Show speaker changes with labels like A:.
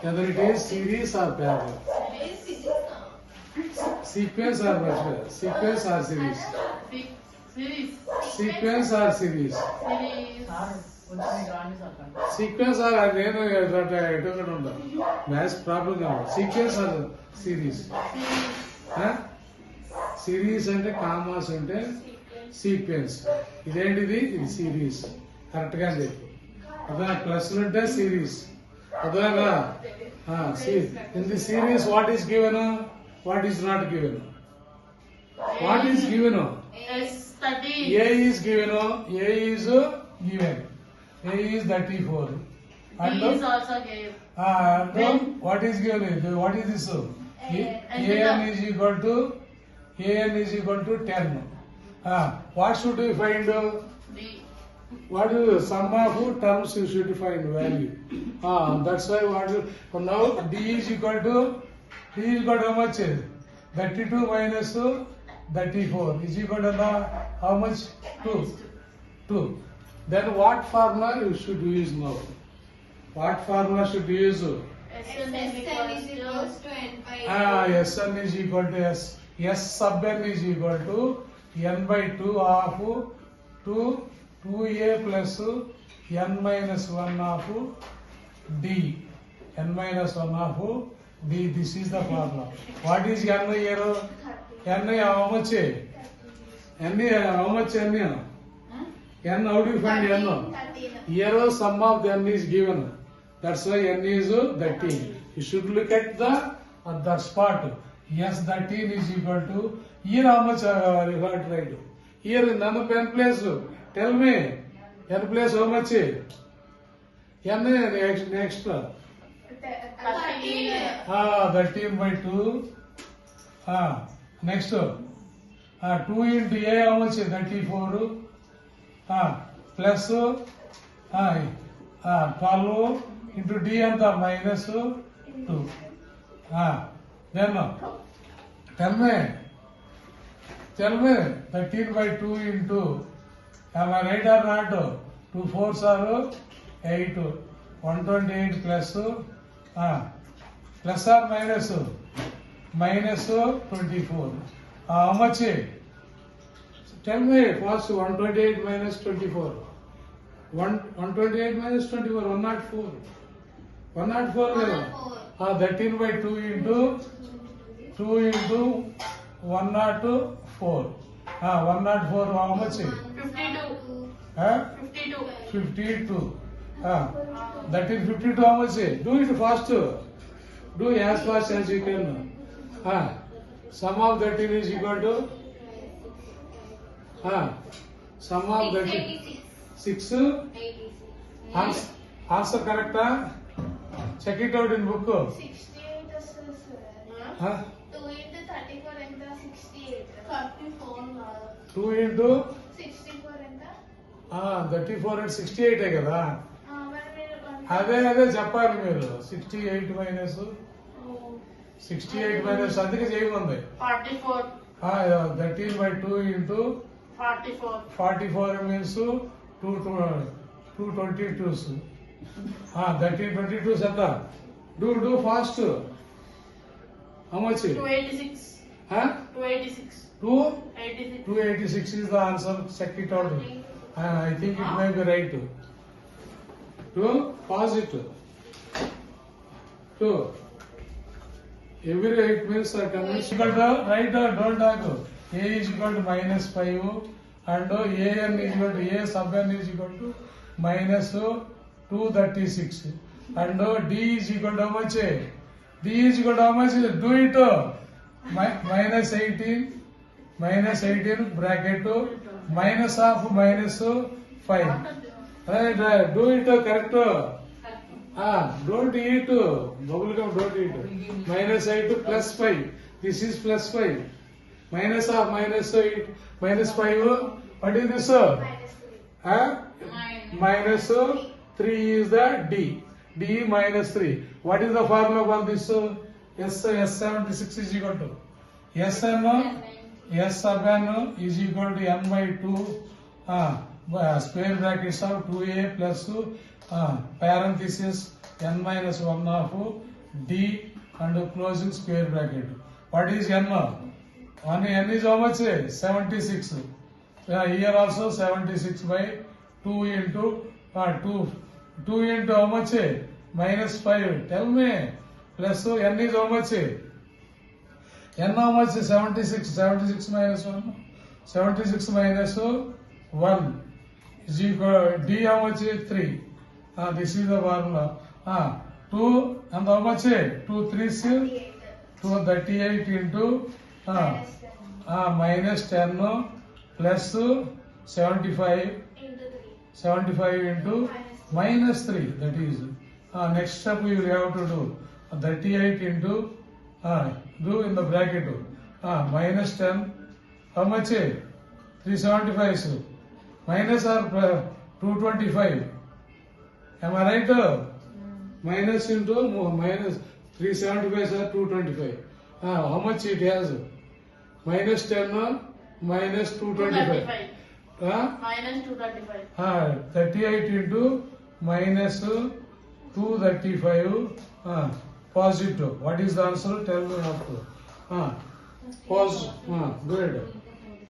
A: whether it is series or parallel. Sequence or what? Sequence or series?
B: Series.
A: Sequence or series? Sequence or నేను ఎటుగా ఉందా maths problem కావాలి. Sequence or series. Series అంటే commas అంటే sequence. ఇదేంటిది? ఇది series. Correct గా చెప్పు. అదే ప్లస్ ఉంటే సిరీస్. అదేనా? In the series what is given, what is not given? What is given? A is given. A is given. A is 34. And
B: B is also given.
A: Then what is given? What is this? An is equal to 10. What should we find?
B: B.
A: What is the sum of terms you should find value? That's why now D is equal to how much? 32 minus 34 is equal to how much? 2. Then what formula you should use now? What formula should you use?
B: Sn is equals to
C: n by
A: Sn is equal to S. S sub n is equal to n by 2 of 2a plus n minus 1 of D. N minus 1 of D. This is the formula. What is n here? N how much? N how much n? N how do you find n?
C: 13.
A: Here sum of the n is given. That's why n is 13. You should look at the spot. Yes, 13 is equal to here how much you got right? Here in n place. Tell me n place how much? N next. 13 by 2. Next. 2 into A how much? 34. Plus 12 into D and the minus 2. Then tell me 13 by 2 into, am I right or not? 2 4s are 8. 128 plus plus or minus? Minus 24. How much? Tell me first. 128 minus 24. 128 minus 24. 104. 104. 13 by 2 into 104. 104 how much?
B: 52.
A: 52. That is 52 how much? Do it fast. Do as fast as you can. Sum of 13 is equal to sum of 13 6. Answer correct? Check it out in book.
C: 68 వస్తుంది sir.
A: Huh?
C: 2 into 34 ఎంత? 68. 44.
A: 2 into
C: 64 ఎంత?
A: 34 and 68 కదా.
C: మరి మీరు
A: అదే చెప్పాలి మీరు. 68 minus 68 minus అందుకే చేయమంది.
B: 44.
A: 13 by 2 into
B: 44.
A: 44 means 222s. 13 22s ఎంత? Do fast. How much?
B: 286. 286.
A: 286
B: 86.
A: is the answer. Check it out. I think it may be right. 2 pause it. 2 every 8 minutes are convinced. Equal to right or don't talk. A is equal to minus 5 and an is equal to A sub n is equal to minus 236 and D is equal to how much? D is equal to how much? Do it. Minus 18 bracket minus of minus 5. Right. Do it correct. Don't eat. Bubble gum don't eat. Minus 8 plus 5. This is plus 5. Minus of minus 8. Minus 5. What is this? Minus 3 is the D. D minus 3. What is the formula for this? S76 is equal to S sub n is equal to n by 2 square brackets of 2a plus parenthesis n minus 1 of d and closing square bracket. What is n? N is how much? 76. Here also 76 by 2 into 2 into how much? Minus 5. Tell me. Plus n is how much? N how much? 76. 76 minus 1. 76 minus 1 is equal d how much? 3. This is the formula. 2 and how much? 2 3s 238 into minus 10 plus 75 75 into minus 3. That is next step we will have to do 38 into do in the bracket minus 10 how much? 375 minus or 225. Am I right? Minus into minus 375 or 225. How much it has? Minus 10 minus 225.
B: Minus 235.
A: 38 into minus 235 positive. What is the answer? Tell me after. Positive. Good.